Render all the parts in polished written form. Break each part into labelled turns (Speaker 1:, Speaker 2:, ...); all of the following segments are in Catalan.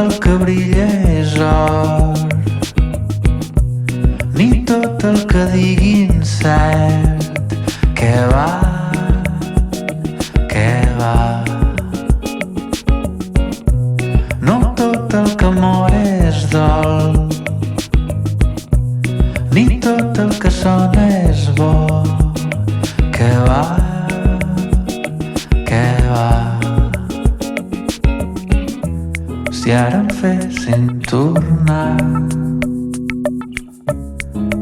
Speaker 1: el que brilla és or, ni tot el que diguin cert. Què va, què va. No tot el que mor és dol, ni tot el que sona és bo. Què va, què va. Si ara em fessin tornar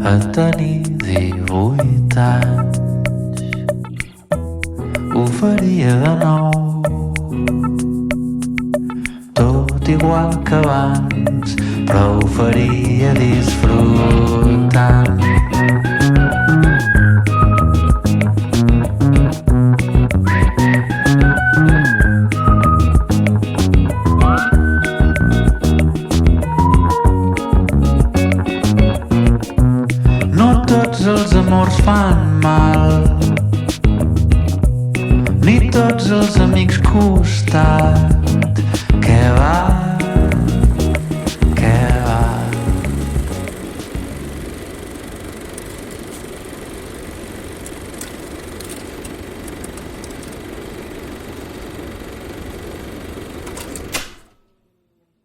Speaker 1: a tenir 18 anys, ho faria de nou, tot igual que abans, però ho faria disfrutant. Els amors fan mal, ni tots els amics costat. Què va,